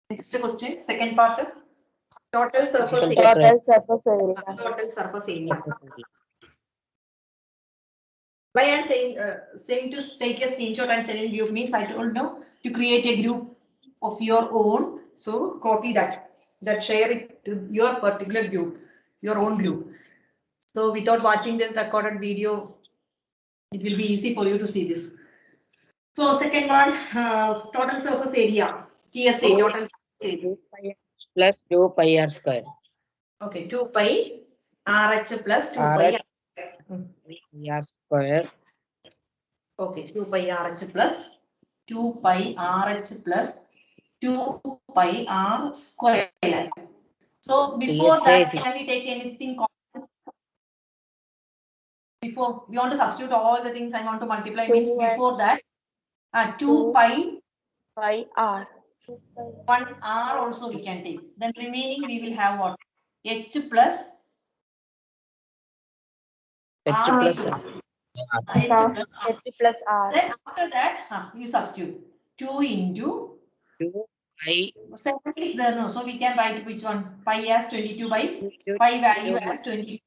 Next question, second part. Total surface Second area. part, Total surface area. Why I am saying to take a screenshot and send in group means I don't know to create a group of your own. So copy that share it to your particular group, your own group. So without watching this recorded video, it will be easy for you to see this. So second one, total surface area, TSA, total surface area. 2 pi plus 2 pi r square. Okay, 2 pi RH plus 2 pi. R square. Okay, 2 pi RH plus 2 pi RH plus 2 pi R square. So before that, can we take anything common? Before we want to substitute all the things I want to multiply means before that 2 pi R. 1 R also we can take. Then remaining we will have what? H plus H R. plus H plus R. H plus R. Then after that, you substitute 2 into 2 pi 7 is there no, so we can write which one? Pi as 22 by pi value as 22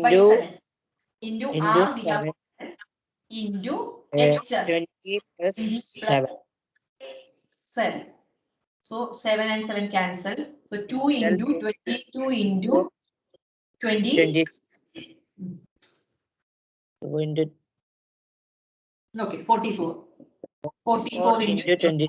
by into 7 into R we have 7 into H 20 plus 7. 7. So 7 and 7 cancel. So 2 into 22 into 20. 20. 2 into Okay, 44. 44 into 20.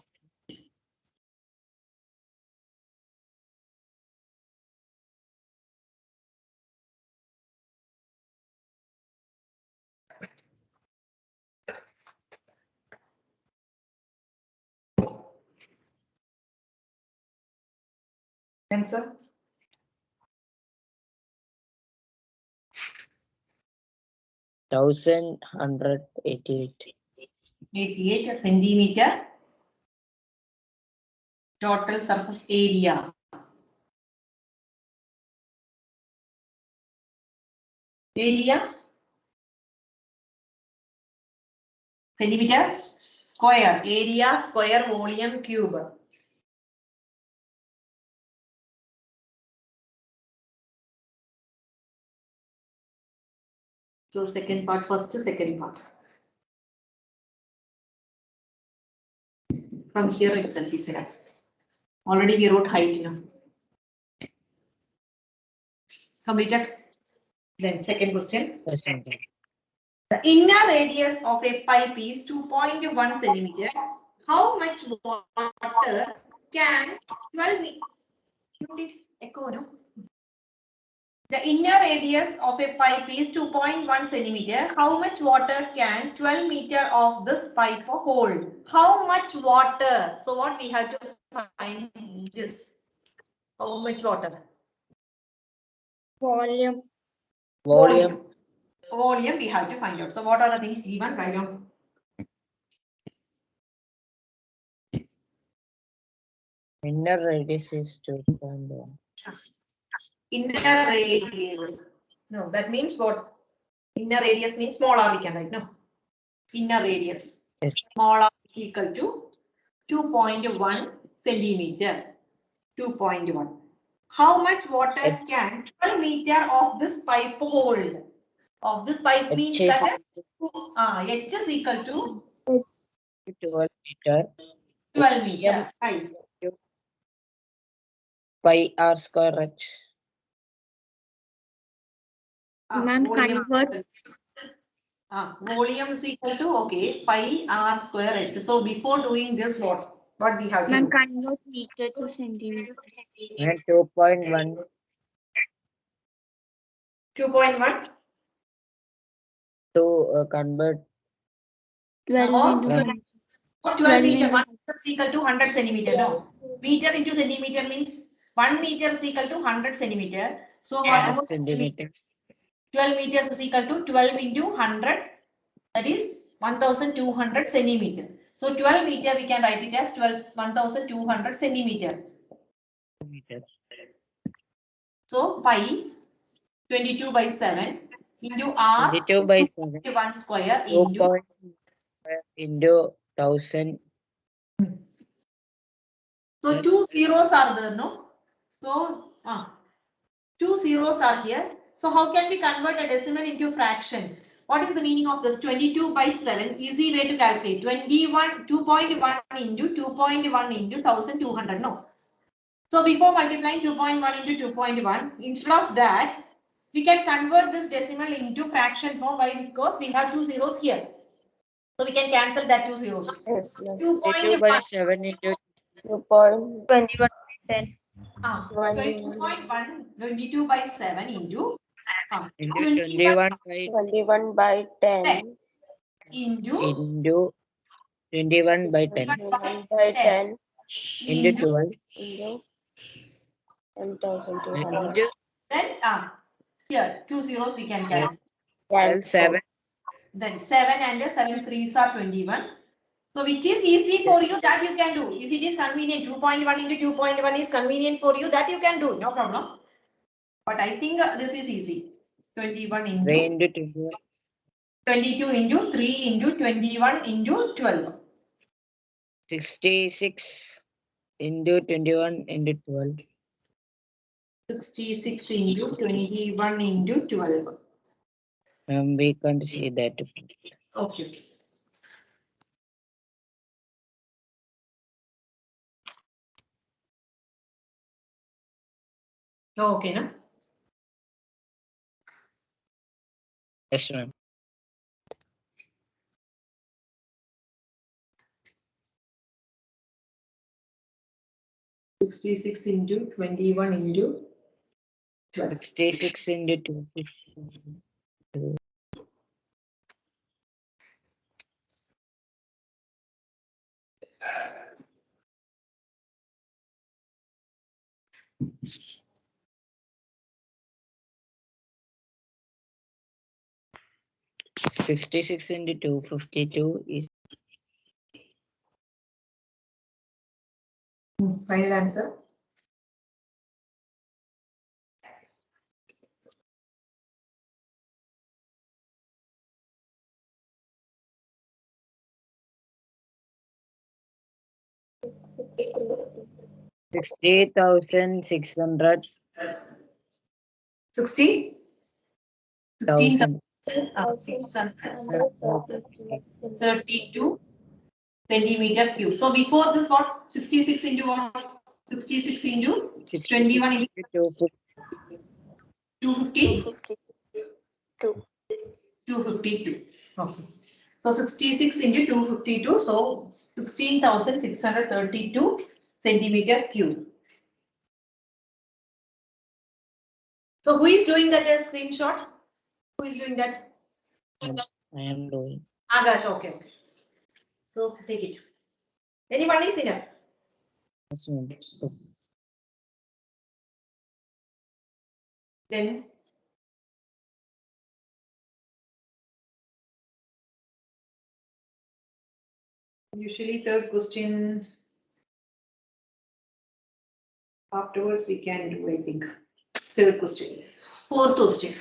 Answer. 1188. 88 centimeter total surface area. Area centimeters square, area square volume cube. So second part, first to second part. From here itself is yes. Already we wrote height, you know. Completed. Then second question. The inner radius of a pipe is 2.1 centimeter. How much water can 12 echo, no? The inner radius of a pipe is 2.1 centimeter. How much water can 12 meter of this pipe hold? How much water? So what we have to find this? How much water? Volume. Volume we have to find out. So what are the things given? Write down. Inner radius is 2.1. Inner radius. No, that means what? Inner radius means small r we can write, no? Inner radius. Yes. Small r is equal to 2.1 centimeter. 2.1. How much water can 12 meter of this pipe hold? Of this pipe means that H is equal to 12 meter. 12 meter. Height. Pi r square h. Ma'am, convert. Volume is equal to pi r square h. So before doing this, what we have to Ma'am, do? convert meter to centimeter. And 2.1. 2.1. To convert 12 into 12 meter. 1 meter is equal to 100 centimeter. No. Meter into centimeter means 1 meter is equal to 100 centimeter. So what about centimeters? 12 meters is equal to 12 into 100. That is 1200 centimeter. So 12 meter we can write it as 1200 centimeter. So pi 22 by 7 into r 22 by 7. 1 square 2 into into 1000 So two zeros are there, no? So two zeros are here. So how can we convert a decimal into fraction? What is the meaning of this? 22 by 7. Easy way to calculate. 21, 2.1 into 2.1 into 1200. No. So before multiplying 2.1 into 2.1, instead of that, we can convert this decimal into fraction form. Why? Because we have two zeros here. So we can cancel that two zeros. Yes, ma'am. 22 by 2.1. 7 into 2.21 10. 22.1, 22 by 7 into 21 by 21 by 10. into 21 by 10 21 by 10 into 12 into 10,200. into then here two zeros we can cancel. 12 7 Then 7 and 7 threes are 21. So which is easy for you, that you can do. If it is convenient, 2.1 into 2.1 is convenient for you, that you can do, no problem. But I think this is easy. 21 3 into into 21 22 into 3 into 21 into 12. 66 into 21 into 12 66 into 21 into 12. we can't see that. Okay. Okay, no? Yes, ma'am. Six into 21 into 12. 66 into 250. 66 into 252 is Final answer. $60,600 60? thousand 632 centimeter cube. So before this, what? 66 into what? 66 into 21 into 250? 252. Okay. So 66 into 252. So 16,632 centimeter cube. So who is doing that as screenshot? Who is doing that? I am doing. Akash, okay. So take it. Anyone is enough? Yes, ma'am. So, Then usually third question afterwards we can do, I think. Third question. Fourth question.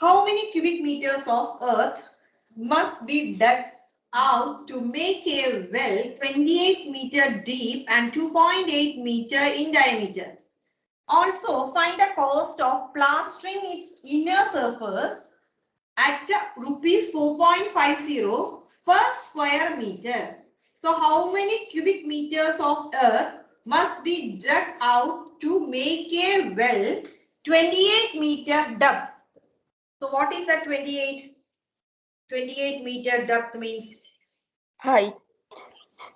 How many cubic meters of earth must be dug out to make a well 28 meter deep and 2.8 meter in diameter? Also, find the cost of plastering its inner surface at rupees 4.50 per square meter. So, how many cubic meters of earth must be dug out to make a well 28 meter depth? So what is that 28? 28 meter depth means Height.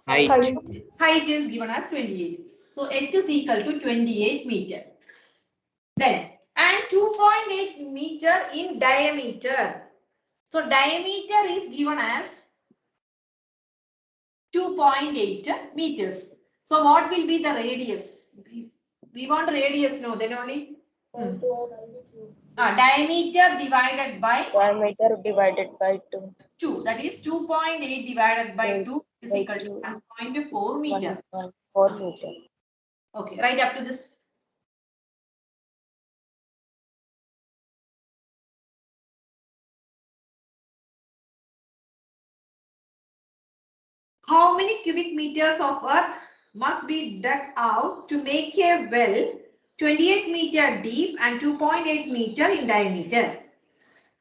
height is given as 28. So h is equal to 28 meter. Then and 2.8 meter in diameter. So diameter is given as 2.8 meters. So what will be the radius? We want radius, no, then only. Diameter divided by Diameter divided by 2. 2. That is 2.8 divided by 2 is equal to 1.4 meter. 1.4 meter. Okay, right up to this. How many cubic meters of earth must be dug out to make a well 28 meter deep and 2.8 meter in diameter?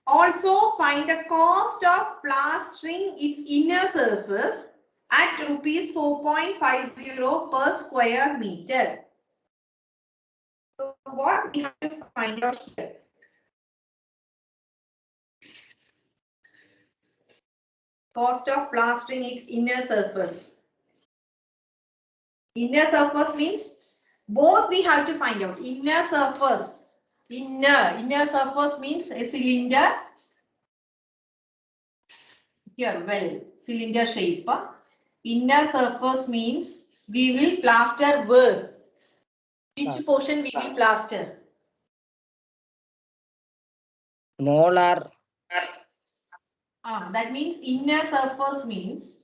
Also find the cost of plastering its inner surface at rupees 4.50 per square meter. So what we have to find out here? Cost of plastering its inner surface. Inner surface means both we have to find out. Inner surface. Inner surface means a cylinder. Here, well, cylinder shape. Inner surface means we will plaster where? Which portion we will plaster? Molar. That means inner surface means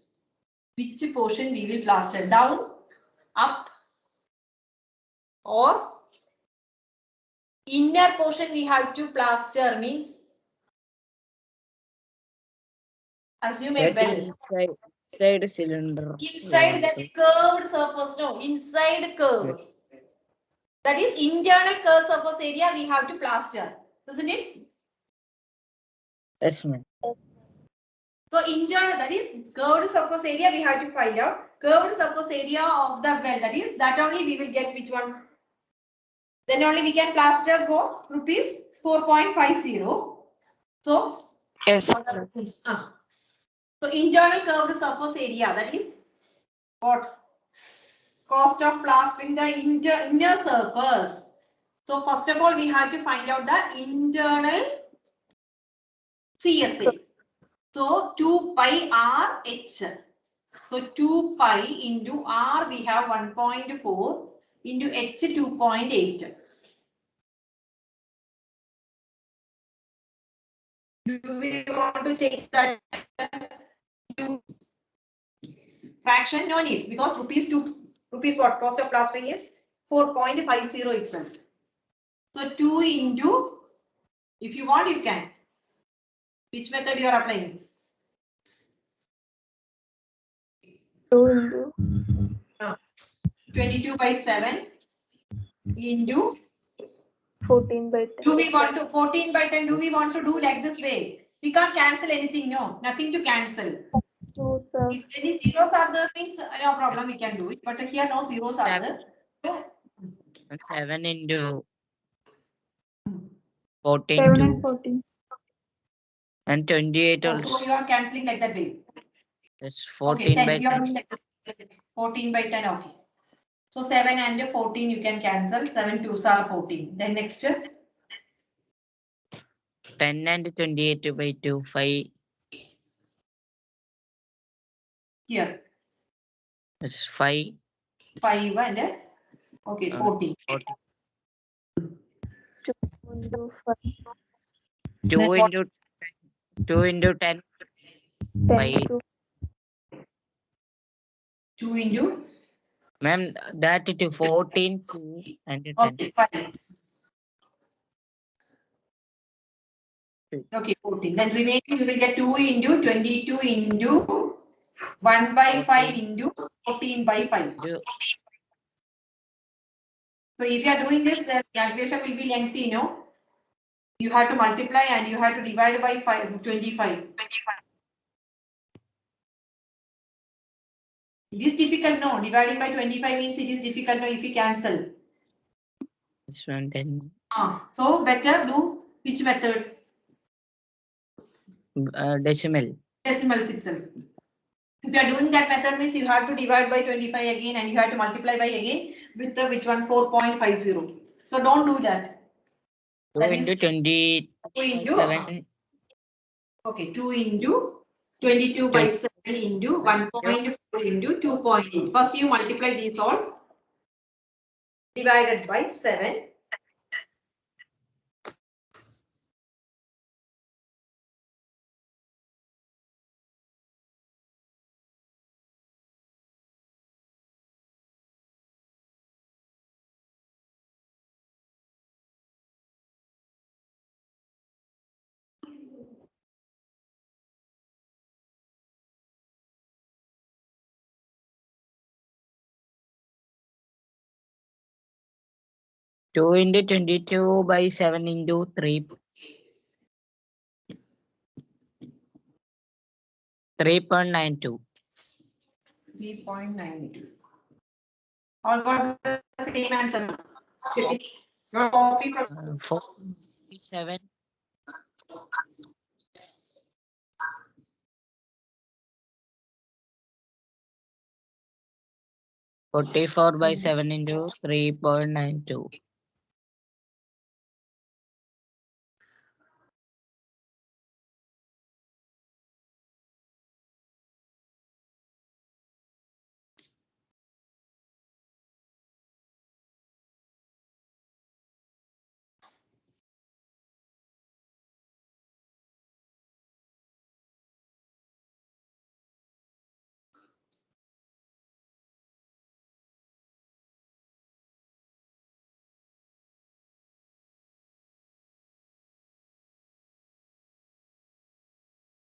which portion we will plaster? Down, up, or inner portion we have to plaster means assume a That well. inside cylinder. Inside that curved surface, no, inside curve. That is internal curved surface area we have to plaster, isn't it? Yes, ma'am. So internal, that is curved surface area we have to find out. Curved surface area of the well, that is that only we will get which one. Then only we can plaster for rupees 4.50. So Yes. what are rupees? So internal curved surface area, that is what? Cost of plastering the inner surface. So first of all, we have to find out the internal CSA. So 2 pi R H. So 2 pi into R we have 1.4 into H 2.8. Do we want to check that fraction? No need, because rupees what? Cost of plastering is 4.50 itself. So 2 into, if you want you can. Which method you are applying? 2 into 22 by 7 into 14 by 10. do we want to 14 by 10? Do we want to do like this way? We can't cancel anything, no, nothing to cancel. 2, sir. If any zeros are there, means no problem, we can do it. But here no zeros are there. So, And 7 into 14 7 to and 14. and 28 so also. you are cancelling like that way. Yes, Okay, 14 10. by You are 10. doing like this. 14 by 10. Okay. So 7 and 14 you can cancel. 7 2s are 14. Then next. 10 and 28 by 2, 5. Here. That's 5. 5 and okay, 14. 14. 2 into 5. 2 Then what? into 2 into 10. 10 5. to 2 into. Ma'am, that to 14 2 and 10. Okay, 5. Okay, 14. Then remaining you will get 2 into 22 into 1 by 5 into 14 by 5. So if you are doing this, the calculation will be lengthy, no? You have to multiply and you have to divide by 25. It is difficult, no? Dividing by 25 means it is difficult, no? If you cancel. This one then So better do which method? decimal. Decimals itself. If you are doing that method means you have to divide by 25 again and you have to multiply by again with the which one 4.50. So don't do that. 2 That into is 20 2 into 7. okay, 2 into 22 by 7 into 1.4 into 2.8. First you multiply these all divided by 7. 2 into 22 by 7 into 3. 3.92. 3.92. All got the same answer. Check it. Your copy from 47. 44 by 7 into 3.92.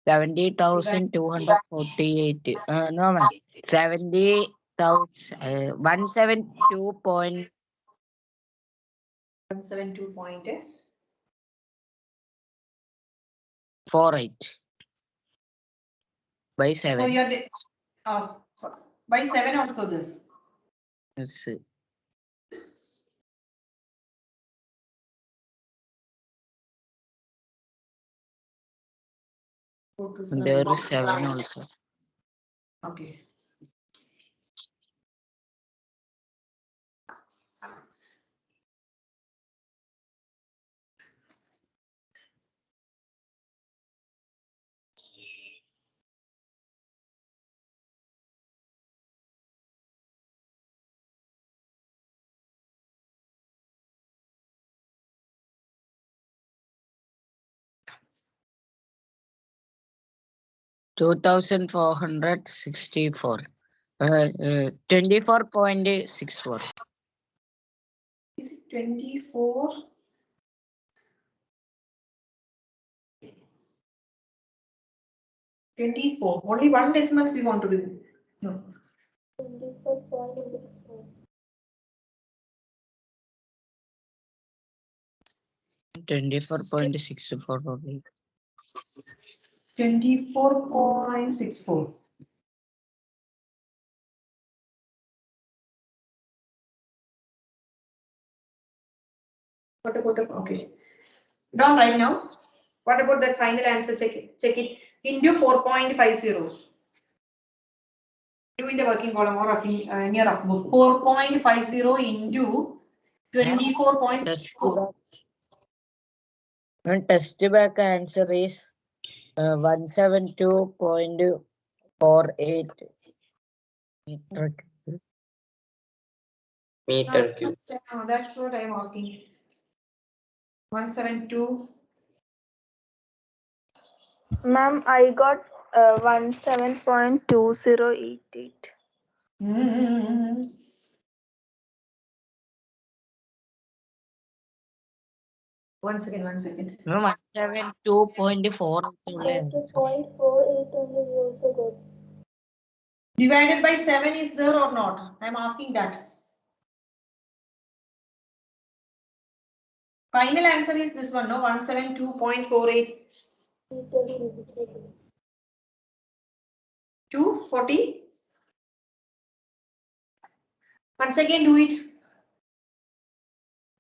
$70,248. No, ma'am. 70,000. 172.48 172.48. by So 7. you're by 7 also this. Yes. There is 7 also. Okay. $2,464. 24.64. Is it 24? Only one decimals we want to do. No. 24.64. 24.64 only. 24.64. What about okay. Down right now. What about that final answer? Check it. Check it. Into 4.50. Do in the working column or near of book. 4.50 into 24.64. Test back answer is 172.48 meter cube. That's what I am asking. 172. Ma'am, I got 17.2088. One second. No, 172.4. 0.48 only we also got. Divided by 7 is there or not? I am asking that. Final answer is this one, no? 172.48. 240. Once again, do it.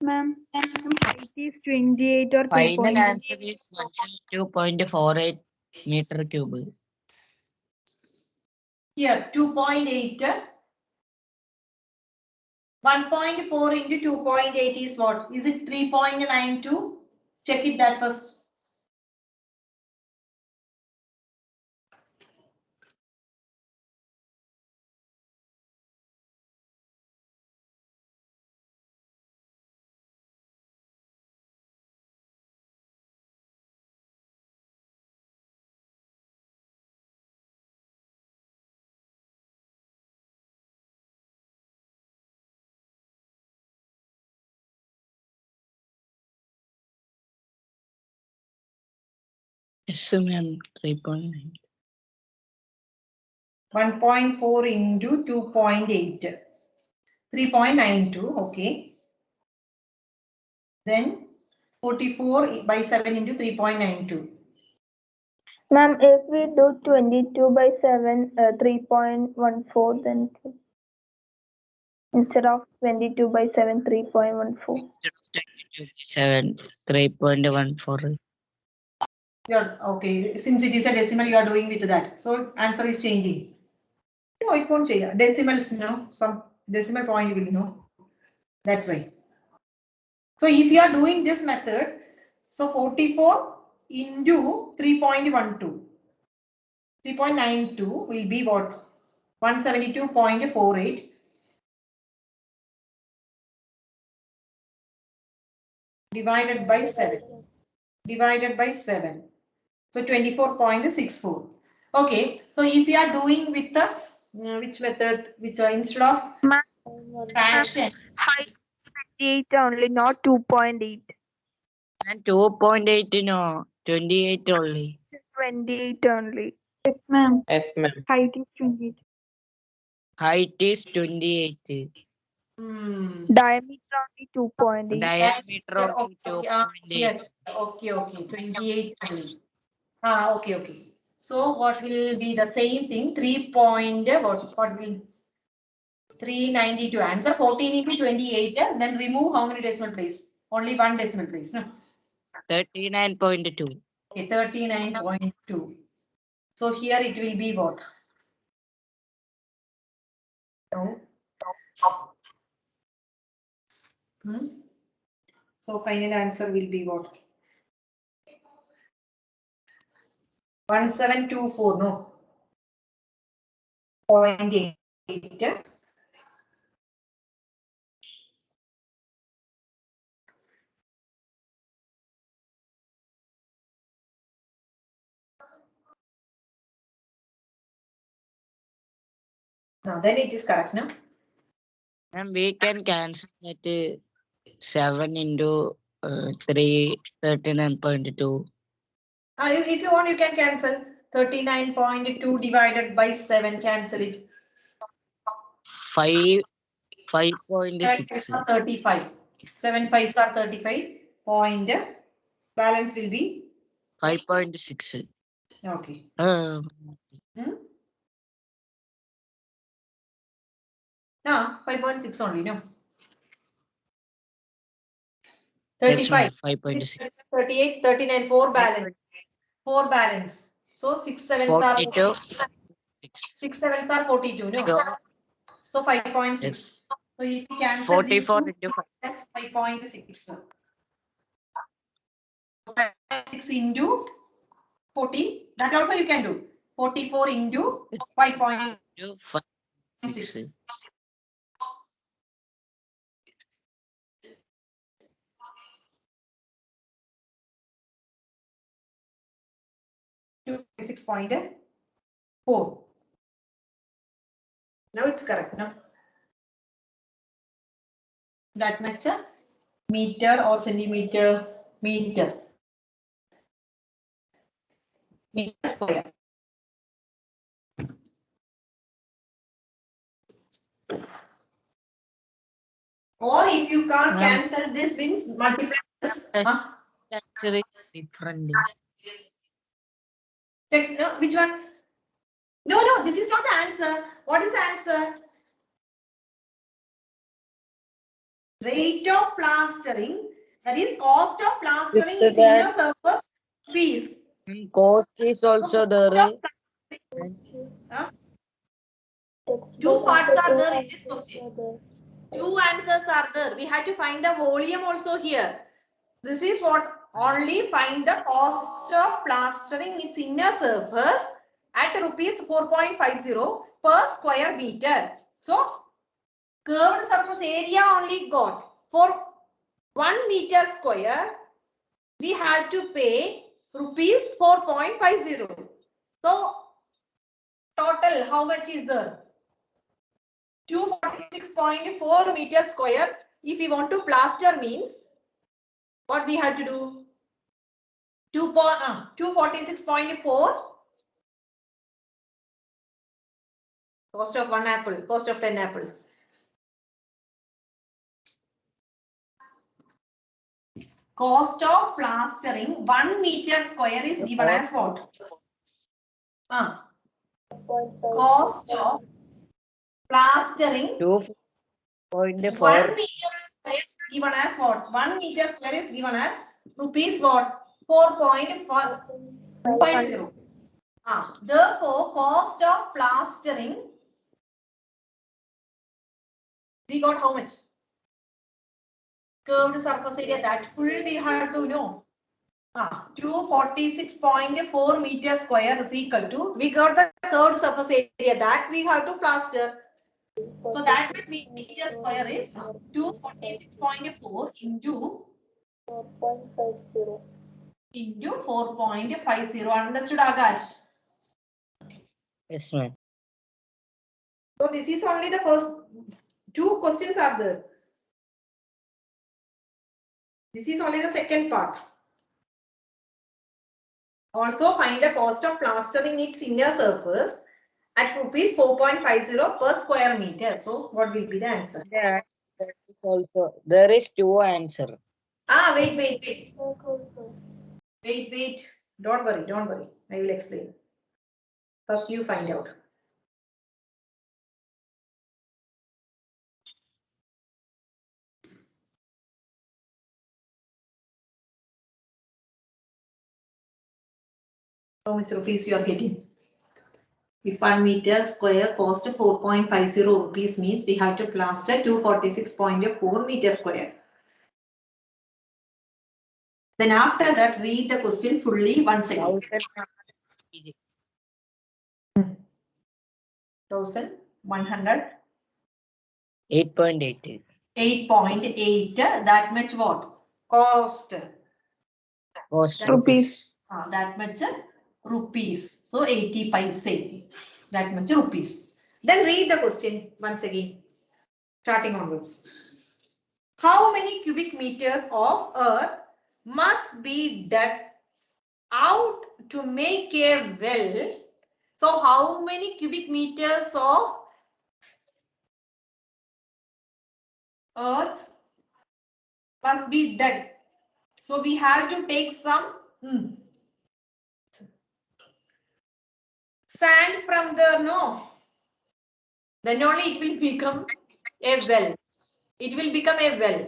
Ma'am, height is 28 or Final 3.8. answer is 172.48 meter cube. Here, 2.8. 1.4 into 2.8 is what? Is it 3.92? Check it that first. Yes, ma'am. 3.9. 1.4 into 2.8. 3.92. Okay. Then 44 by 7 into 3.92. Ma'am, if we do 22 by 7, 3.14, then instead of 22 by 7, 3.14. Instead of 27, 3.14. Yes, okay. Since it is a decimal, you are doing with that. So answer is changing. No, it won't change. Decimals, no. Some decimal point will know. That's why. So if you are doing this method, so 44 into 3.12. 3.92 will be what? 172.48 divided by 7. Divided by 7. So 24.64. Okay. So if you are doing with the which method? Which instead of fraction. Height 28 only, not 2.8. And 2.8, no, 28 only. 28 only. Yes, ma'am. Yes, ma'am. Height is 28. Height is 28. Diameter only 2.8. Diameter only Okay, 2.8. yes. Okay, 28 only. Okay. So what will be the same thing? 3 point, what will 392 answer 14 into 28, then remove how many decimal place? Only one decimal place. No? 39.2. Okay, 39.2. So here it will be what? No. So final answer will be what? 1724, no? 0.8. Now then it is correct, no? And we can cancel that 7 into 3, 39.2. If you want, you can cancel 39.2 divided by 7. Cancel it. 5, 7 5.6. 5s are 35. 7 5s are 35. Point. Balance will be 5.6. okay. Uh, No, 5.6 only, no. yes, ma'am, 35. 5.6. 38, 39, 4 balance. 4 balance. So 6 7s are 42. 6 7s are 42, no. So 5.6. Yes. So if you cancel these 44 two, into 5. that's 5.6. 6 into 40. That also you can do. 44 into 5.6. 5.6. 6.4. Now it's correct, no? That much meter or centimeter, meter. Meter square. Or if you can't cancel this means multiply this. Actually, different. Text, no, which one? No, this is not the answer. What is the answer? Rate of plastering, that is cost of plastering its inner surface piece. Cost is also there. Two parts are there in this question. Two answers are there. We had to find the volume also here. This is what only find the cost of plastering its inner surface at rupees 4.50 per square meter. So curved surface area only got for 1 meter square. We have to pay rupees 4.50. So total how much is there? 246.4 meter square. If we want to plaster means what we have to do? 246.4 cost of 1 apple, cost of 10 apples. cost of plastering 1 meter square is given as what? Cost of plastering 2.4 1 meter square is given as what? 1 meter square is given as rupees what? 4.50. Therefore, cost of plastering, we got how much? Curved surface area, that full we have to know. 246.4 meter square is equal to, we got the curved surface area that we have to plaster. So that meter square is 246.4 into 4.50. Understood, Akash? Yes, ma'am. So this is only the first 2 questions are there. This is only the second part. Also find the cost of plastering its inner surface at rupees 4.50 per square meter. So what will be the answer? There is also, there is 2 answer. Wait. Don't worry. I will explain. First you find out. How much rupees you are getting? If 1 meter square cost 4.50 rupees means we have to plaster 246.4 meter square. Then after that, read the question fully once again. 1100. 8.8. 8.8. That much what? Cost. Cost Rupees. That much rupees. So 80 paise. That much rupees. Then read the question once again. Starting onwards. How many cubic meters of earth must be dug out to make a well? So how many cubic meters of earth must be dug? So we have to take some sand from there, no? Then only it will become a well. It will become a well.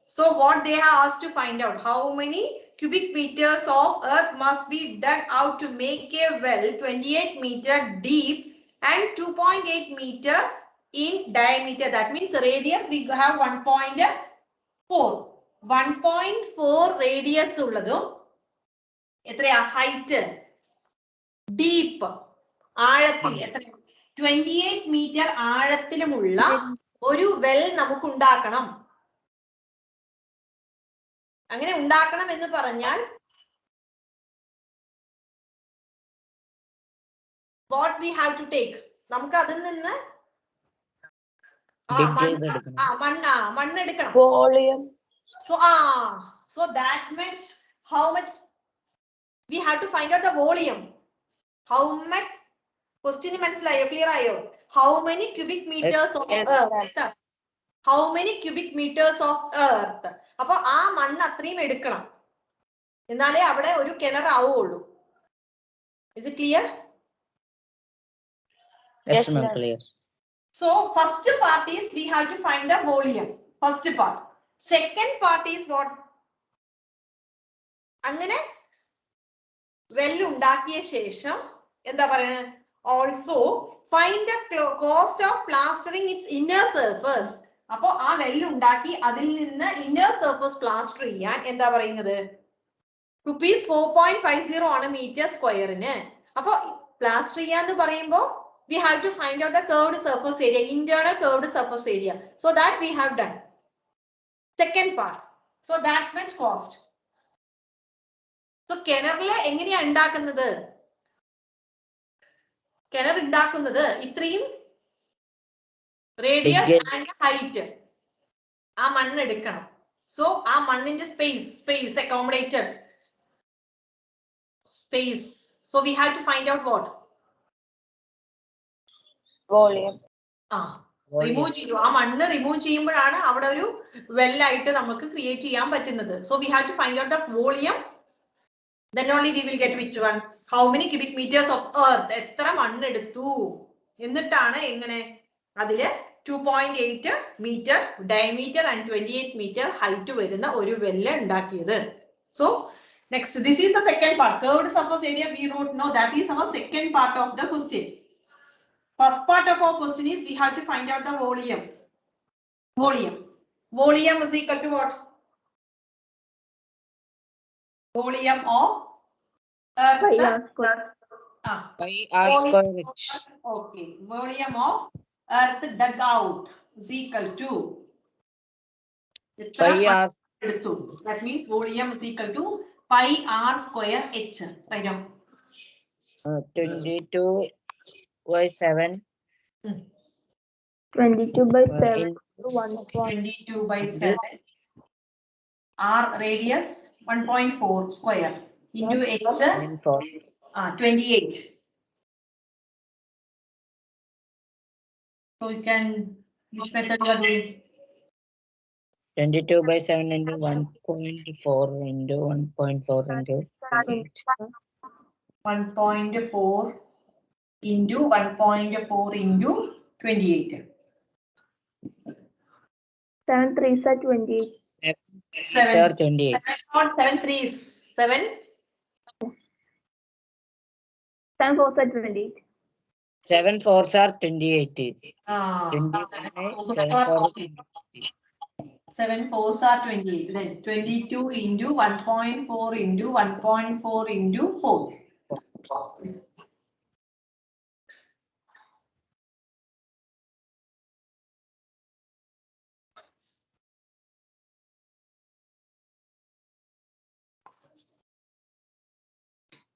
So what they have asked to find out, how many cubic meters of earth must be dug out to make a well 28 meter deep and 2.8 meter in diameter. That means radius we have 1.4. 1.4 radius ulladum. Etraya height deep ആഴത്തിൽ എത്ര 28 meter ആഴത്തിലുമുള്ള ഒരു well നമുക്ക് ഉണ്ടാക്കണം. അങ്ങനെ ഉണ്ടാക്കണം എന്ന് പറഞ്ഞാൽ what we have to take, നമുക്ക് അതിൽ നിന്ന് മണ്ണ് എടുക്കണം. Volume. So that much, how much we have to find out the volume. How much? Question മനസ്സിലായോ? Clear ആയോ? How many cubic meters of earth? How many cubic meters of earth? അപ്പോൾ ആ മണ്ണ് അത്രയും എടുക്കണം എന്നാലേ അവിടെ ഒരു കിണർ ആവുള്ളൂ. Is it clear? Yes, ma'am, clear. So first part is we have to find the volume. First part. Second part is what? അങ്ങനെ well ഉണ്ടാക്കിയ ശേഷം എന്താ പറയുന്നത്? Also find the cost of plastering its inner surface. അപ്പോൾ ആ well ഉണ്ടാക്കി അതിൽ നിന്ന് inner surface plaster ചെയ്യാൻ എന്താ പറയുന്നത്? rupees 4.50 ആണ് മീറ്റർ സ്ക്വയറിന്. അപ്പോൾ പ്ലാസ്റ്റർ ചെയ്യാന്ന് പറയുമ്പോൾ we have to find out the curved surface area, internal curved surface area. So that we have done. Second part. So that much cost. So കിണറില് എങ്ങനെയാ ഉണ്ടാക്കുന്നത്? കിണർ ഉണ്ടാക്കുന്നത് ഇത്രയും റേഡിയസ് ആൻഡ് ഹൈറ്റ് ആ മണ്ണ് എടുക്കണം. സോ ആ മണ്ണിന്റെ space accommodated space. So we have to find out what? Volume. Remove ചെയ്യും. ആ മണ്ണ് റിമൂവ് ചെയ്യുമ്പോഴാണ് അവിടെ ഒരു വെല്ലായിട്ട് നമുക്ക് ക്രിയേറ്റ് ചെയ്യാൻ പറ്റുന്നത്. So we have to find out the volume. Then only we will get which one? How many cubic meters of earth? എത്ര മണ്ണ് എടുത്തു എന്നിട്ടാണ് എങ്ങനെ അതില് 2.8 meter diameter and 28 meter height വരുന്ന ഒരു വെല്ല ഉണ്ടാക്കിയത്. So next, this is the second part. Curved surface area we wrote. No, that is our second part of the question. First part of our question is we have to find out the volume. Volume is equal to what? Volume of earth. Pi r square. Pi r square h. Okay. Volume of earth dug out is equal to Pi r. That means volume is equal to pi r square h. Right now. 22 by 7. 22 by 7 in to 22 by 7. R radius 1.4 square into h 28. So you can, which method you are doing? 22 by 7 into 1.4 into 1.4 into 1.4 into 1.4 into 28. 7 3s are 28. 7. 28. 7 3s. 7. 7 4s are 28. 7 4s are 28. 7 4s are 28. Then 22 into 1.4 into 1.4 into 4.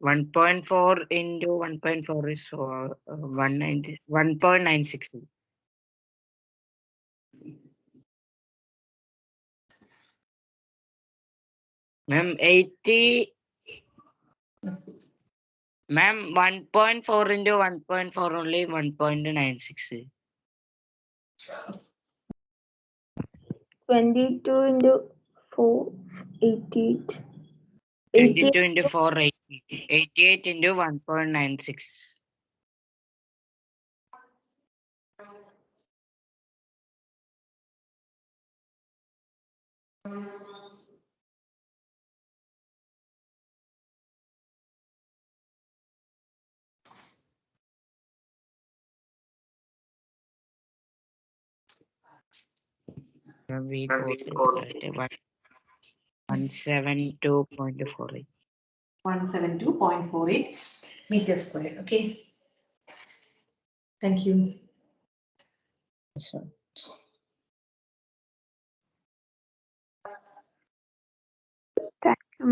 One 1.4 into 1.4 is 1.96. Ma'am, 80. Ma'am, 1.4 into 1.4 only 1.96. 22 into 4, 88. 22 into 4, 88 into 1.96. We got it at 172.48. 172.48 meters square. Okay. Thank you. So